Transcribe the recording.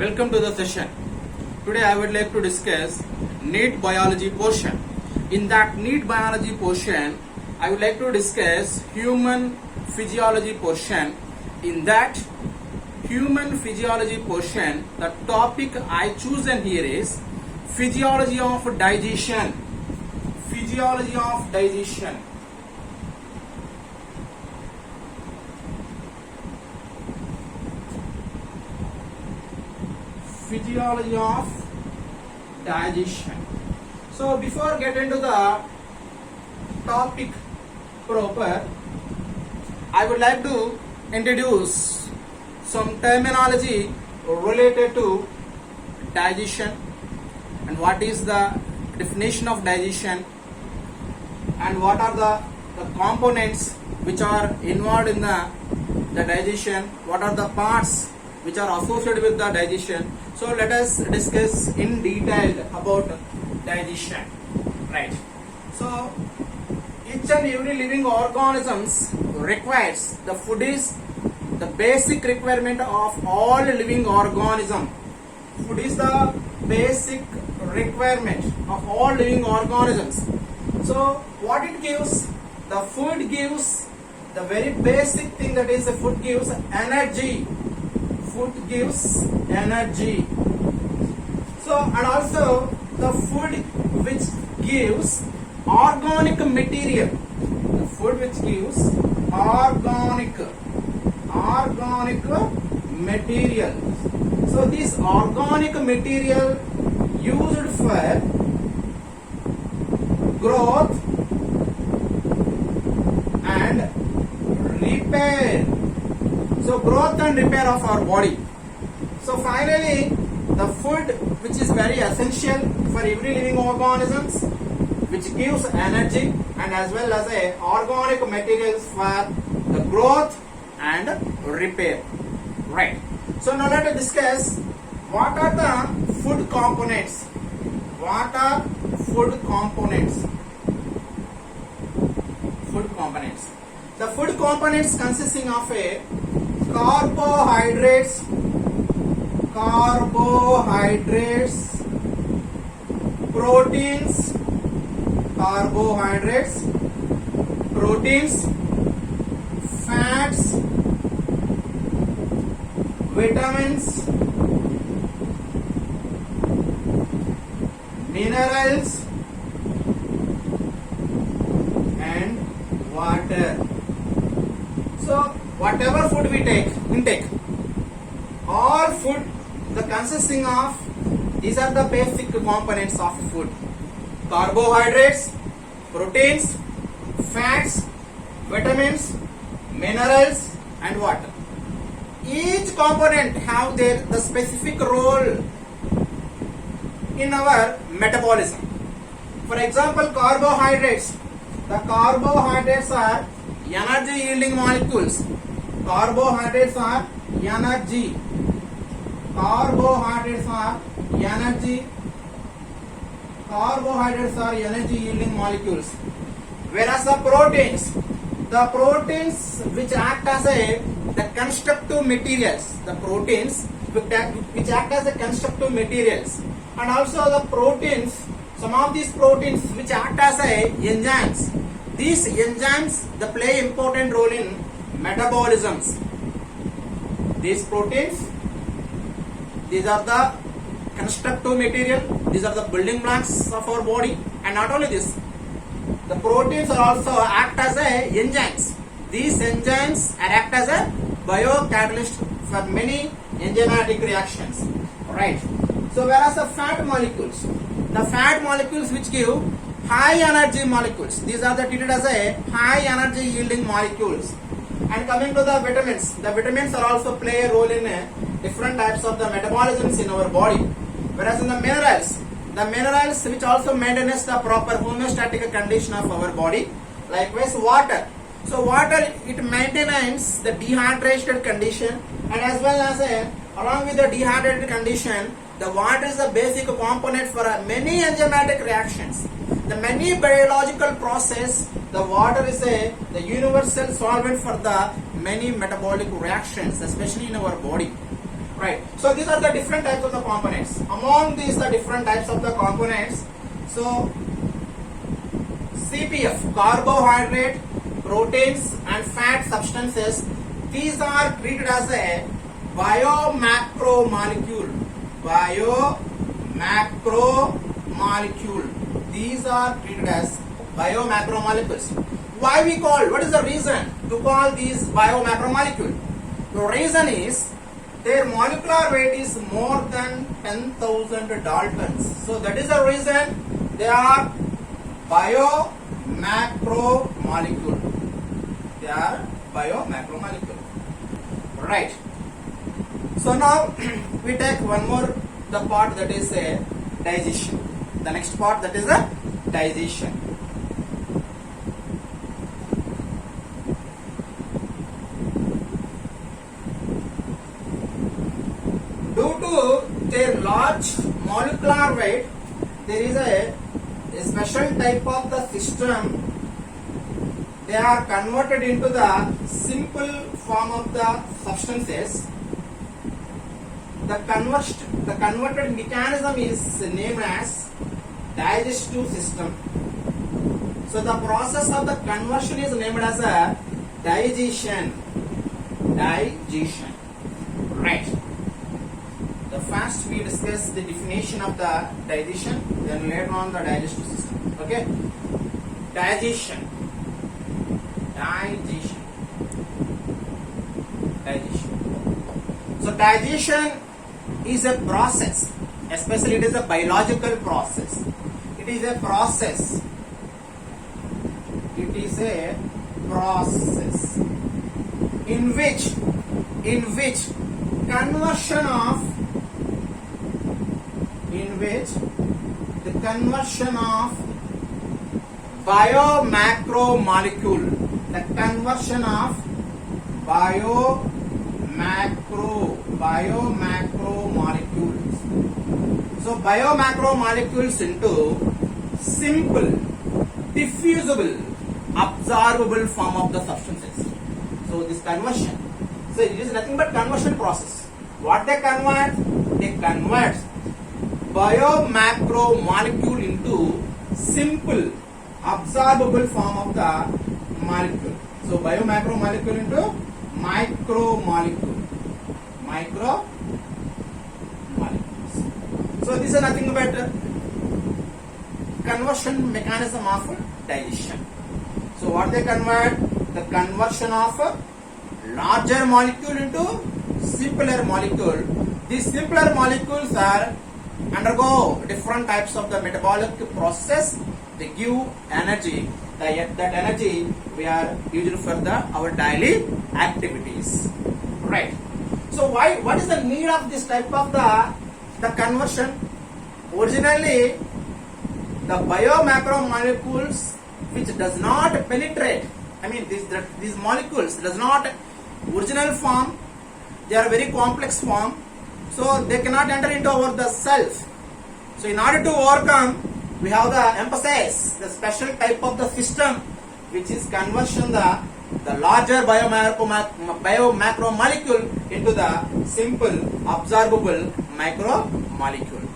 Welcome to the session. Today I would like to discuss NEET biology portion. In that NEET biology portion, I would like to discuss human physiology portion. In that human physiology portion, the topic I chosen here is physiology of digestion. Physiology of digestion. Physiology of digestion. So before get into the topic proper, I would like to introduce some terminology related to digestion and what is the definition of digestion and what are the components which are involved in the digestion, what are the parts which are associated with the digestion. So let us discuss in detail about digestion. Right. So each and every living organisms requires the food is the basic requirement of all living organism. Food is the basic requirement of all living organisms. So what it gives? The food gives the very basic thing, that is the food gives energy. Food gives energy. So and also the food which gives organic material. The food which gives organic material. So this organic material used for growth and repair. So growth and repair of our body. So finally, the food which is very essential for every living organisms, which gives energy and as well as a organic materials for the growth and repair. Right. So now let us discuss what are the food components. What are food components? Food components. The food components consisting of a carbohydrates, proteins, fats, vitamins, minerals, and water. So whatever food we intake, all food the consisting of, these are the basic components of food: carbohydrates, proteins, fats, vitamins, minerals, and water. Each component have the specific role in our metabolism. For example, carbohydrates. The carbohydrates are energy yielding molecules. Carbohydrates are energy. Carbohydrates are energy yielding molecules. Whereas the proteins which act as the constructive materials. The proteins which act as the constructive materials, and also the proteins. Some of these proteins which act as enzymes. These enzymes they play important role in metabolisms. These proteins, these are the constructive material, these are the building blocks of our body. And not only this, the proteins are also act as enzymes. These enzymes act as a biocatalyst for many enzymatic reactions. Right. So whereas the fat molecules which give high energy molecules, these are treated as a high energy yielding molecules. And coming to the vitamins are also play a role in different types of the metabolisms in our body. Whereas in the minerals which also maintains the proper homeostatic condition of our body. Likewise water. So water, it maintains the dehydrated condition, and as well as along with the dehydrated condition, the water is a basic component for many enzymatic reactions. The many biological process, the water is the universal solvent for the many metabolic reactions, especially in our body. Right. So these are the different types of the components. Among these, the different types of the components. So CPF, carbohydrate, proteins, and fat substances. These are treated as a biomacromolecule. Biomacromolecule. These are treated as biomacromolecules. Why we call? What is the reason to call these biomacromolecule? The reason is their molecular weight is more than 10,000 daltons. So that is the reason they are biomacromolecule. They are biomacromolecule. Right. So now we take one more the part that is a digestion. The next part that is a digestion. Due to their large molecular weight, there is a special type of the system. They are converted into the simple form of the substances. The converted mechanism is named as digestive system. So the process of the conversion is named as a digestion. Digestion. Right. The first we discuss the definition of the digestion, then later on the digestive system. Okay. Digestion. So digestion is a process, especially it is a biological process. It is a process. It is a process in which conversion of biomacromolecule, the conversion of biomacromolecules. So biomacromolecules into simple, diffusible, absorbable form of the substances. So this conversion. So it is nothing but conversion process. What they convert? They convert biomacromolecule into simple, absorbable form of the molecule. So biomacromolecule into micromolecule. Micromolecules. So this is nothing but conversion mechanism of digestion. So what they convert? The conversion of larger molecule into simpler molecule. These simpler molecules are undergo different types of the metabolic process. They give energy. That energy we are using for our daily activities. Right. So what is the need of this type of the conversion? Originally, the biomacromolecules which does not penetrate. I mean these molecules does not original form. They are very complex form. So they cannot enter into our the cells. So in order to overcome, we have the emphasis, the special type of the system which is conversion the larger biomacromolecule into the simple absorbable micromolecule.